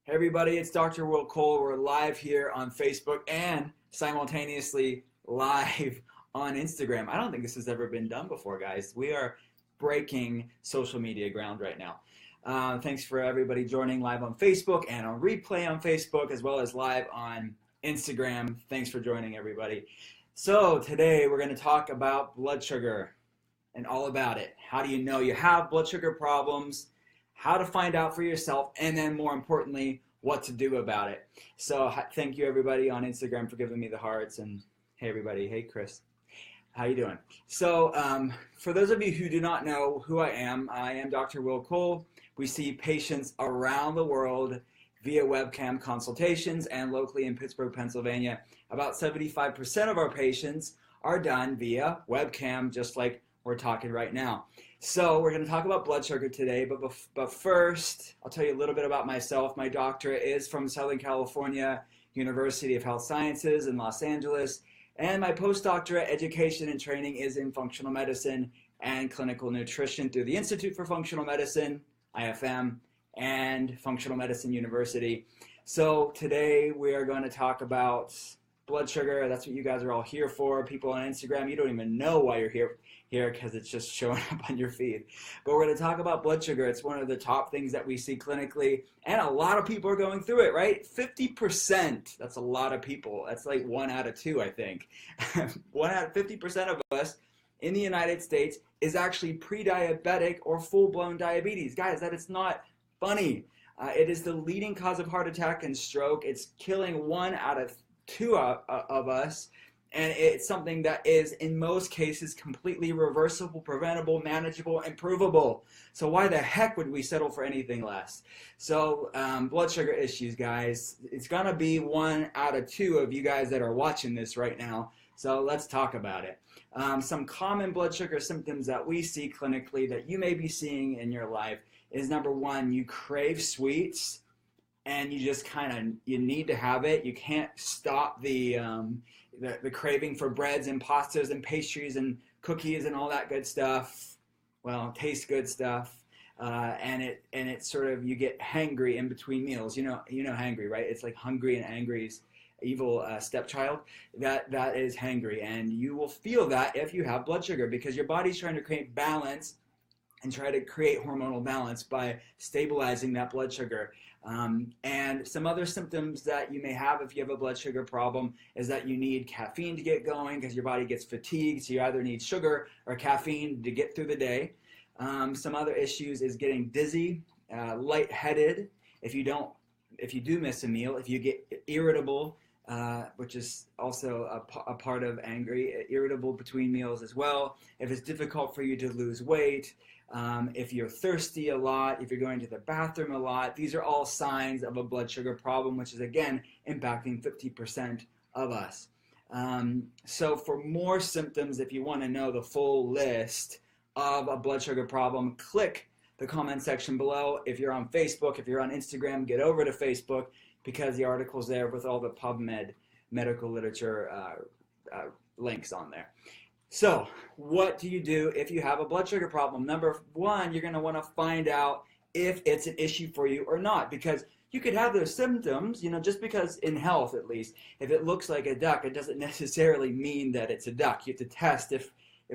Hey everybody, it's Dr. Will Cole. We're live here on Facebook and simultaneously live on Instagram. I don't think this has ever been done before, guys. We are breaking social media ground right now. Thanks for everybody joining live on Facebook and on replay on Facebook as well as live on Instagram. Thanks for joining everybody. So today we're going to talk about blood sugar and all about it. How do you know you have blood sugar problems? How to find out for yourself, and then more importantly, what to do about it. So thank you everybody on Instagram for giving me the hearts, and hey everybody, hey Chris, how you doing? So for those of you who do not know who I am Dr. Will Cole. We see patients around the world via webcam consultations, and locally in Pittsburgh, Pennsylvania, about 75% of our patients are done via webcam, just like we're talking right now. So we're going to talk about blood sugar today, but first, I'll tell you a little bit about myself. My doctorate is from Southern California University of Health Sciences in Los Angeles, and my postdoctorate education and training is in functional medicine and clinical nutrition through the Institute for Functional Medicine, IFM, and Functional Medicine University. So today we are going to talk about blood sugar. That's what you guys are all here for. People on Instagram, you don't even know why you're here because it's just showing up on your feed. But we're going to talk about blood sugar. It's one of the top things that we see clinically, and a lot of people are going through it, right? 50%, that's a lot of people. That's like 1 out of 2, I think. 50% of us in the United States is actually pre-diabetic or full-blown diabetes. Guys, that is not funny. It is the leading cause of heart attack and stroke. It's killing 1 out of 2 of us. And it's something that is, in most cases, completely reversible, preventable, manageable, improvable. So why the heck would we settle for anything less? So blood sugar issues, guys. It's going to be 1 out of 2 of you guys that are watching this right now. So let's talk about it. Some common blood sugar symptoms that we see clinically that you may be seeing in your life is, number 1, you crave sweets. And you just you need to have it. You can't stop the craving for breads and pastas and pastries and cookies and all that good stuff. Well, tastes good stuff. And it's sort of, you get hangry in between meals. You know hangry, right? It's like hungry and angry's evil stepchild. That is hangry, and you will feel that if you have blood sugar, because your body's trying to create balance and try to create hormonal balance by stabilizing that blood sugar. And some other symptoms that you may have if you have a blood sugar problem is that you need caffeine to get going because your body gets fatigued, so you either need sugar or caffeine to get through the day. Some other issues is getting dizzy, lightheaded if you do miss a meal, if you get irritable, which is also a part of angry, irritable between meals as well, if it's difficult for you to lose weight, if you're thirsty a lot, if you're going to the bathroom a lot. These are all signs of a blood sugar problem, which is, again, impacting 50% of us. So for more symptoms, if you want to know the full list of a blood sugar problem, click the comment section below. If you're on Facebook, if you're on Instagram, get over to Facebook, because the article's there with all the PubMed medical literature links on there. So what do you do if you have a blood sugar problem? Number 1, you're going to want to find out if it's an issue for you or not, because you could have those symptoms, just because, in health at least, if it looks like a duck, it doesn't necessarily mean that it's a duck. You have to test if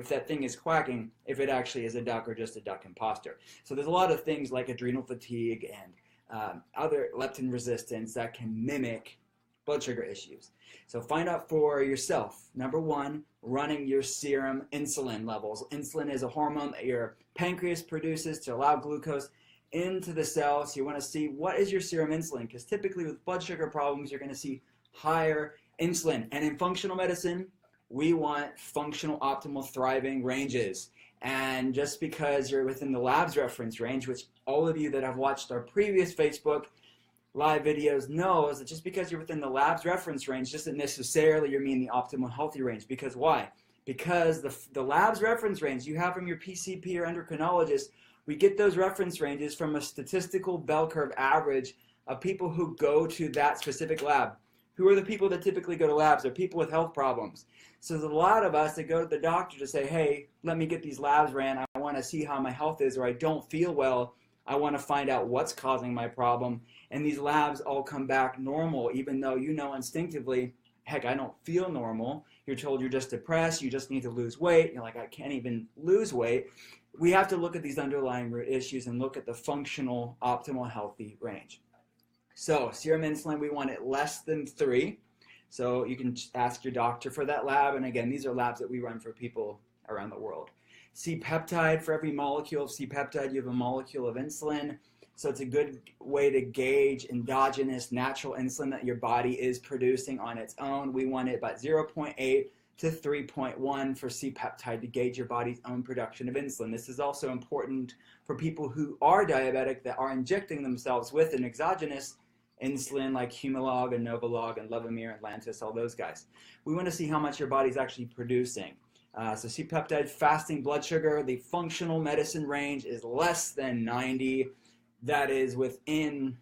that thing is quacking, if it actually is a duck or just a duck imposter. So there's a lot of things like adrenal fatigue and other leptin resistance that can mimic blood sugar issues. So find out for yourself. Number 1, running your serum insulin levels. Insulin is a hormone that your pancreas produces to allow glucose into the cell. So you want to see, what is your serum insulin? Because typically with blood sugar problems, you're going to see higher insulin. And in functional medicine, we want functional optimal thriving ranges. And just because you're within the lab's reference range, which all of you that have watched our previous Facebook live videos knows, that just because you're within the lab's reference range doesn't necessarily mean the optimal healthy range. Because why? Because the lab's reference range you have from your PCP or endocrinologist, we get those reference ranges from a statistical bell curve average of people who go to that specific lab. Who are the people that typically go to labs? They're people with health problems. So there's a lot of us that go to the doctor to say, hey, let me get these labs ran. I want to see how my health is, or I don't feel well. I want to find out what's causing my problem. And these labs all come back normal, even though you know instinctively, heck, I don't feel normal. You're told you're just depressed, you just need to lose weight. You're like, I can't even lose weight. We have to look at these underlying root issues and look at the functional, optimal, healthy range. So serum insulin, we want it less than 3. So you can ask your doctor for that lab. And again, these are labs that we run for people around the world. C-peptide, for every molecule of C-peptide, you have a molecule of insulin. So it's a good way to gauge endogenous natural insulin that your body is producing on its own. We want it about 0.8 to 3.1 for C-peptide to gauge your body's own production of insulin. This is also important for people who are diabetic that are injecting themselves with an exogenous insulin like Humalog and Novolog and Levemir and Lantus, all those guys. We want to see how much your body's actually producing. So C-peptide, fasting blood sugar, the functional medicine range is less than 90. That is within,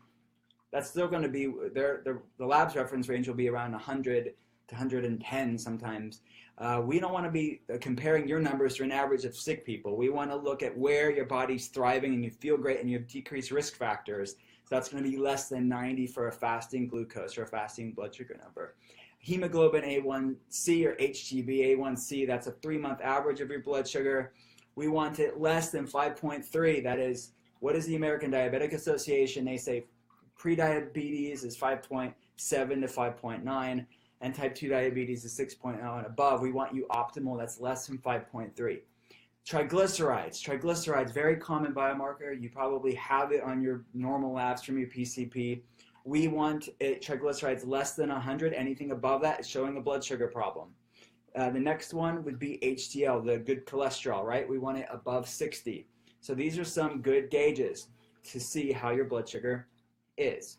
that's still going to be, the lab's reference range will be around 100 to 110 sometimes. We don't want to be comparing your numbers to an average of sick people. We want to look at where your body's thriving and you feel great and you have decreased risk factors. So that's going to be less than 90 for a fasting glucose or a fasting blood sugar number. Hemoglobin A1C or HbA1c, that's a 3-month average of your blood sugar. We want it less than 5.3. That is, what is the American Diabetic Association? They say prediabetes is 5.7 to 5.9, and type 2 diabetes is 6.0 and above. We want you optimal, that's less than 5.3. Triglycerides, very common biomarker. You probably have it on your normal labs from your PCP. We want triglycerides less than 100. Anything above that is showing a blood sugar problem. The next one would be HDL, the good cholesterol, right? We want it above 60. So these are some good gauges to see how your blood sugar is.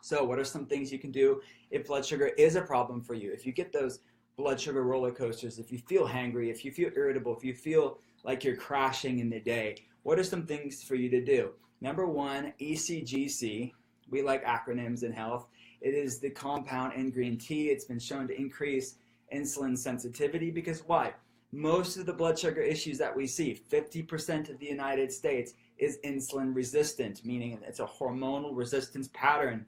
So what are some things you can do if blood sugar is a problem for you? If you get those blood sugar roller coasters, if you feel hangry, if you feel irritable, if you feel like you're crashing in the day, what are some things for you to do? Number one, ECGC. We like acronyms in health. It is the compound in green tea. It's been shown to increase insulin sensitivity because why? Most of the blood sugar issues that we see, 50% of the United States is insulin resistant, meaning it's a hormonal resistance pattern.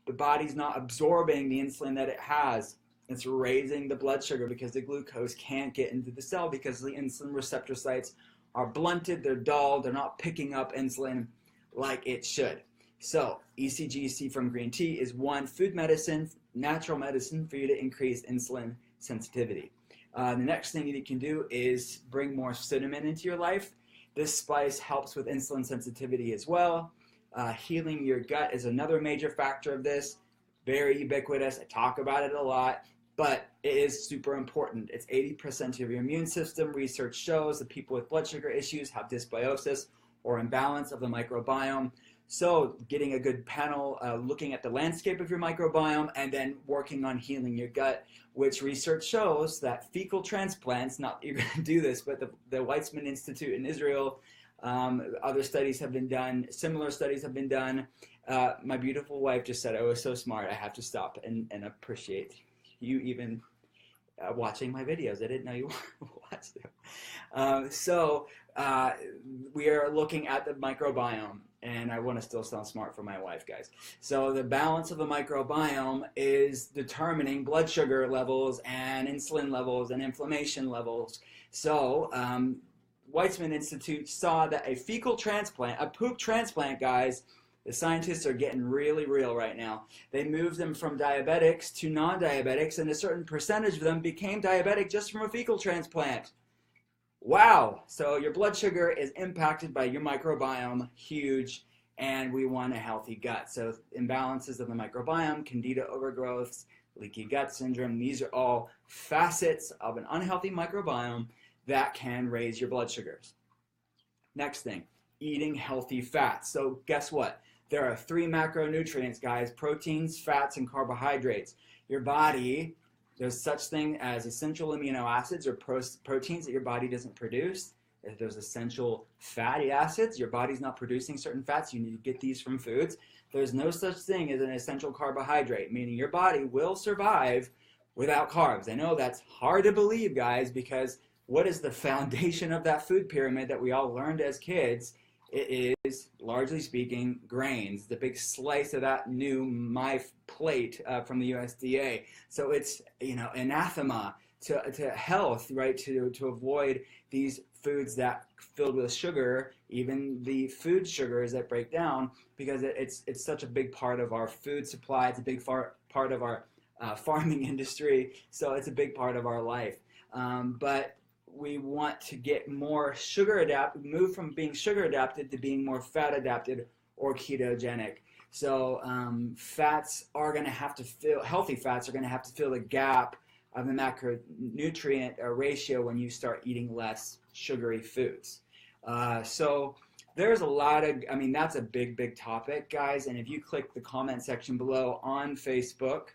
The body's not absorbing the insulin that it has. It's raising the blood sugar because the glucose can't get into the cell because the insulin receptor sites are blunted, they're dull, they're not picking up insulin like it should. So ECGC from green tea is one food medicine, natural medicine for you to increase insulin sensitivity. The next thing you can do is bring more cinnamon into your life. This spice helps with insulin sensitivity as well. Healing your gut is another major factor of this. Very ubiquitous. I talk about it a lot, but it is super important. It's 80% of your immune system. Research shows that people with blood sugar issues have dysbiosis or imbalance of the microbiome. So getting a good panel, looking at the landscape of your microbiome and then working on healing your gut, which research shows that fecal transplants, not you're going to do this, but the Weizmann Institute in Israel, other studies have been done, similar studies have been done. My beautiful wife just said I was so smart, I have to stop and appreciate you even watching my videos. I didn't know you watched them. We are looking at the microbiome. And I want to still sound smart for my wife, guys. So the balance of the microbiome is determining blood sugar levels and insulin levels and inflammation levels. So Weizmann Institute saw that a fecal transplant, a poop transplant, guys, the scientists are getting really real right now. They moved them from diabetics to non-diabetics, and a certain percentage of them became diabetic just from a fecal transplant. Wow, so your blood sugar is impacted by your microbiome, huge, and we want a healthy gut. So imbalances of the microbiome, candida overgrowths, leaky gut syndrome, these are all facets of an unhealthy microbiome that can raise your blood sugars. Next thing, eating healthy fats. So guess what? There are 3 macronutrients, guys, proteins, fats, and carbohydrates. Your body, there's such thing as essential amino acids or proteins that your body doesn't produce. If there's essential fatty acids, your body's not producing certain fats, you need to get these from foods. There's no such thing as an essential carbohydrate, meaning your body will survive without carbs. I know that's hard to believe, guys, because what is the foundation of that food pyramid that we all learned as kids? It is largely speaking, grains. The big slice of that new my plate from the USDA. So it's, you know, anathema to health, right? To avoid these foods that filled with sugar, even the food sugars that break down, because it's such a big part of our food supply. It's a big part of our farming industry. So it's a big part of our life. But we want to get more sugar adapted, move from being sugar adapted to being more fat adapted or ketogenic. So fats are going to have to fill, healthy fats are going to have to fill the gap of the macronutrient ratio when you start eating less sugary foods. So there's a lot of, I mean, that's a big, big topic, guys. And if you click the comment section below on Facebook,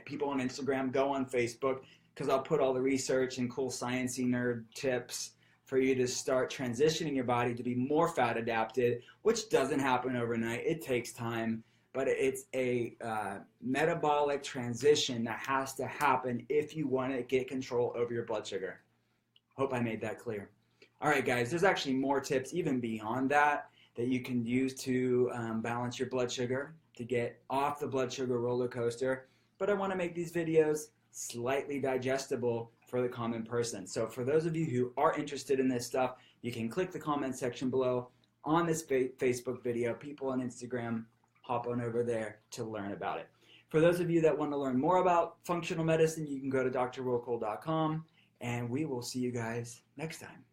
people on Instagram, go on Facebook, because I'll put all the research and cool sciencey nerd tips for you to start transitioning your body to be more fat adapted, which doesn't happen overnight. It takes time, but it's a metabolic transition that has to happen if you want to get control over your blood sugar. Hope I made that clear. All right, guys, there's actually more tips even beyond that that you can use to balance your blood sugar, to get off the blood sugar roller coaster. But I want to make these videos slightly digestible for the common person. So for those of you who are interested in this stuff, you can click the comment section below on this Facebook video. People on Instagram, hop on over there to learn about it. For those of you that want to learn more about functional medicine, you can go to drwillcole.com, and we will see you guys next time.